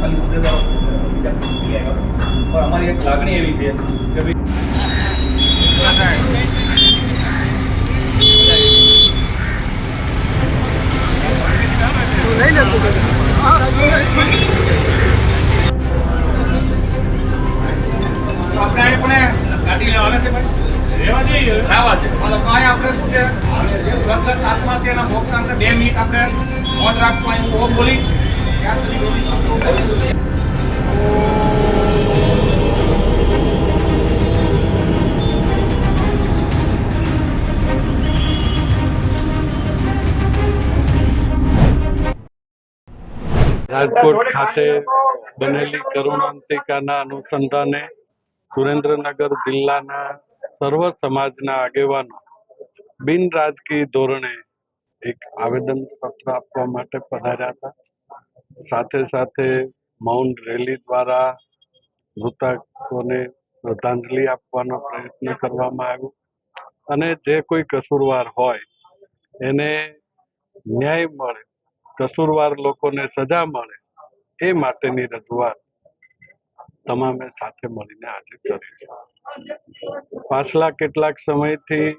ખાલી હોદ્દેદારો બીજા કોઈ આવ્યા, પણ અમારી એક લાગણી એવી છે કે ભાઈ આપણે પણ ગાડી લેવાના છે ભાઈ, લેવા જઈએ ખાવા છે તો કાંઈ આપણે શું છે જે સ્વર્ગસ્થ આત્મા છે એના મોક્ષ અંતે 2 મિનિટ આપણે મોઢ રાખવા એવું બોલી ત્યાં સુધી બોલી રાજકોટ ખાતે બનેલી કરુણાંતિકાના અનુસંધાને સુરેન્દ્રનગર જિલ્લાના સર્વ સમાજના આગેવાનો બિન રાજકીય ધોરણે એક આવેદન પત્ર આપવા માટે પધાર્યા હતા. સાથે સાથે મૌન રેલી દ્વારા મૃતકોને શ્રદ્ધાંજલિ આપવાનો પ્રયત્ન કરવામાં આવ્યો અને જે કોઈ કસૂરવાર હોય એને ન્યાય મળે, કસૂરવાર લોકોને સજા મળે એ માટેની રજૂઆત તમામે સાથે મળીને આજે કરી છે. પાછલા કેટલાક સમયથી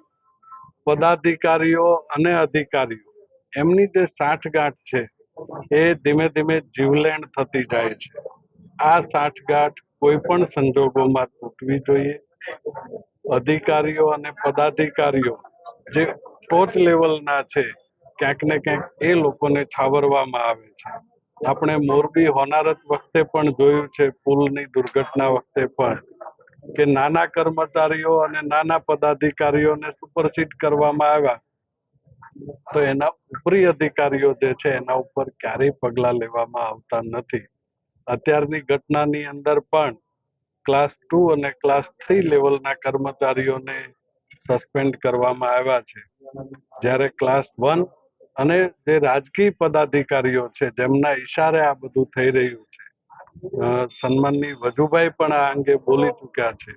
પદાધિકારીઓ અને અધિકારીઓ એમની જે સાંઠગાંઠ છે એ ધીમે ધીમે જીવલેણ થતી જાય છે. આ સાંઠગાંઠ કોઈ પણ સંજોગોમાં તૂટવી જોઈએ. અધિકારીઓ અને પદાધિકારીઓ જે ટોચ લેવલના છે ક્યાંક ને ક્યાંક એ લોકોને છાવરવામાં આવે છે. આપણે મોરબી હોનારત વખતે પણ જોયું છે, પુલની દુર્ઘટના વખતે પણ, કે નાના કર્મચારીઓ અને નાના પદાધિકારીઓને સુપરસીડ કરવામાં આવ્યા તો એના ઉપરી અધિકારીઓ જે છે એના ઉપર ક્યારેય પગલાં લેવામાં આવતા નથી. અત્યારની ઘટનાની અંદર પણ ક્લાસ 2 અને ક્લાસ 3 લેવલના કર્મચારીઓને સસ્પેન્ડ કરવામાં આવ્યા છે, જ્યારે ક્લાસ 1 અને જે રાજકીય પદાધિકારીઓ છે જેમના ઈશારે આ બધું થઈ રહ્યું છે, સન્માનની વજુભાઈ પણ આ અંગે બોલી ચૂક્યા છે,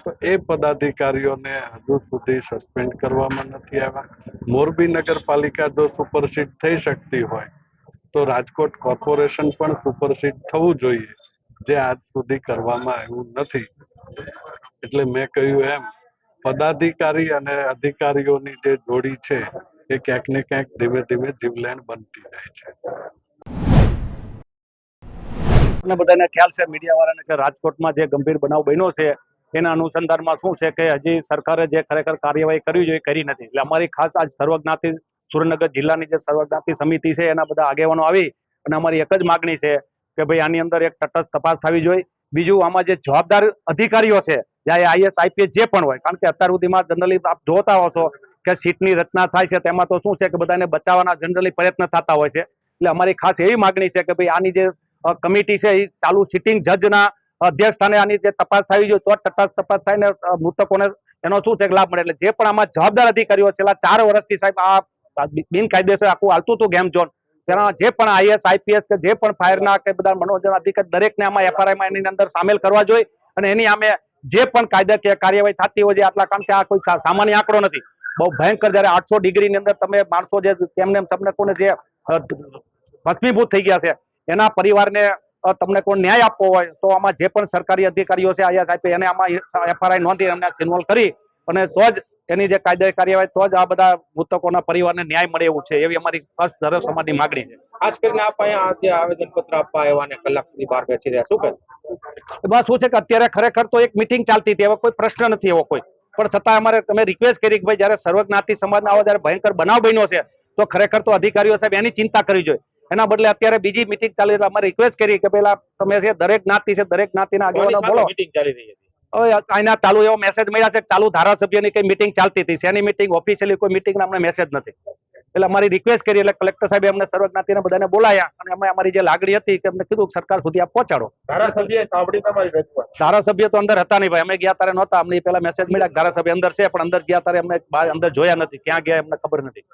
તો એ પદાધિકારીઓને હજુ સુધી સસ્પેન્ડ કરવામાં નથી આવ્યા. મોરબી નગરપાલિકા જો સુપરસીડ થઈ શકતી હોય તો રાજકોટ કોર્પોરેશન પણ સુપરસીડ થવું જોઈએ, જે આજ સુધી કરવામાં આવ્યું નથી. એટલે મેં કહ્યું એમ, પદાધિકારી અને અધિકારીઓની જે જોડી છે એ ક્યાંક ને ક્યાંક ધીમે ધીમે જીવલેણ બનતી જાય છે. બધાને ખ્યાલ છે, મીડિયા વાળાને, કે રાજકોટમાં જે ગંભીર બનાવ બન્યો છે એના અનુસંધાનમાં શું છે કે હજી સરકારે જે ખરેખર કાર્યવાહી કરવી જોઈએ કરી નથી. એટલે અમારી ખાસ આજ સર્વજ્ઞાતિ સુરેન્દ્રનગર જિલ્લાની જે સર્વજ્ઞાતિ સમિતિ છે એના બધા આગેવાનો આવી અને અમારી એક જ માગણી છે કે ભાઈ આની અંદર એક તટસ્થ તપાસ થવી જોઈએ. બીજું, આમાં જે જવાબદાર અધિકારીઓ છે, જ્યારે IAS IPS જે પણ હોય, કારણ કે અત્યાર સુધીમાં જનરલી આપ જોતા હો છો કે સીટની રચના થાય છે તેમાં તો શું છે કે બધાને બચાવવાના જનરલી પ્રયત્ન થતા હોય છે. એટલે અમારી ખાસ એવી માગણી છે કે ભાઈ આની જે કમિટી છે એ ચાલુ સિટિંગ જજના અધ્યક્ષ સ્થાને આની જે તપાસ થવી જોઈએ, તો તટસ્થ તપાસ થાય ને મૃતકોને એનો શું છે લાભ મળે. એટલે જે પણ આમાં જવાબદાર અધિકારીઓ છેલ્લા 4 વર્ષથી સાહેબ આ બિનકાયદેસર આખું હાલતું હતું ગેમ ઝોન, તેના જે પણ IAS IPS કે જે પણ ફાયરના કે બધા મનોરંજન અધિકારી દરેકને આમાં FRI એની અંદર સામેલ કરવા જોઈએ અને એની સામે જે પણ કાયદાકીય કાર્યવાહી થતી હોય છે આટલા, કારણ કે આ કોઈ સામાન્ય આંકડો નથી. બહુ ભયંકર, જયારે 800 ડિગ્રીની અંદર તમે માણસો જે તેમને તમને કોને જે ભસ્મીભૂત થઈ ગયા છે એના પરિવારને તમને કોઈ ન્યાય આપવો હોય તો આમાં જે પણ સરકારી અધિકારીઓ છે IAS IPS એને આમાં FRI નોંધી એમને ઇન્વોલ્વ કરી અને તો જ એની જે કાયદાકીય કાર્યવાહી, તો જ આ બધા મૃતકોના પરિવારને ન્યાય મળે એવું છે, એવી અમારી ખાસ સર્વ સમાજની માગણી છે. ખાસ કરીને આપ અહીંયા જે આવેદન પત્ર આપવા આવ્યા અને કલાક સુધી બહાર બેસી રહ્યા, શું કહે? એમાં શું છે કે અત્યારે ખરેખર તો એક મિટિંગ ચાલતી હતી, હવે કોઈ પ્રશ્ન નથી એવો કોઈ, પણ છતાં અમારે તમે રિક્વેસ્ટ કરી કે ભાઈ જયારે સર્વજ્ઞાતિ સમાજના આવો જયારે ભયંકર બનાવ બન્યો છે તો ખરેખર તો અધિકારીઓ સાહેબ એની ચિંતા કરવી જોઈએ. એના બદલે અત્યારે બીજી મિટિંગ ચાલી, એટલે અમારે રિક્વેસ્ટ કરી કે પેલા તમે છે દરેક જ્ઞાતિ છે, દરેક જ્ઞાતિના આગેવાનો બોલો. મીટિંગ ચાલી રહી હતી, હવે આના ચાલુ એવો મેસેજ મળ્યા છે કે ચાલુ ધારાસભ્યની કઈ મિટિંગ ચાલતી હતી, શેની મિટિંગ, ઓફિશિયલી કોઈ મિટિંગ અમને મેસેજ નથી. એટલે અમારી રિક્વેસ્ટ કરી, એટલે કલેક્ટર સાહેબે અમને સર્વજ્ઞાતિને બધાને બોલાયા અને અમે અમારી જે લાગણી હતી કે અમને કીધું સરકાર સુધી આપ પહોંચાડો. ધારાસભ્ય તો અંદર હતા નહીં ભાઈ, અમે ગયા ત્યારે નહોતા. અમને પેલા મેસેજ મળ્યા ધારાસભ્ય અંદર છે, પણ અંદર ગયા ત્યારે અમને અંદર જોયા નથી, ક્યાં ગયા એમને ખબર નથી.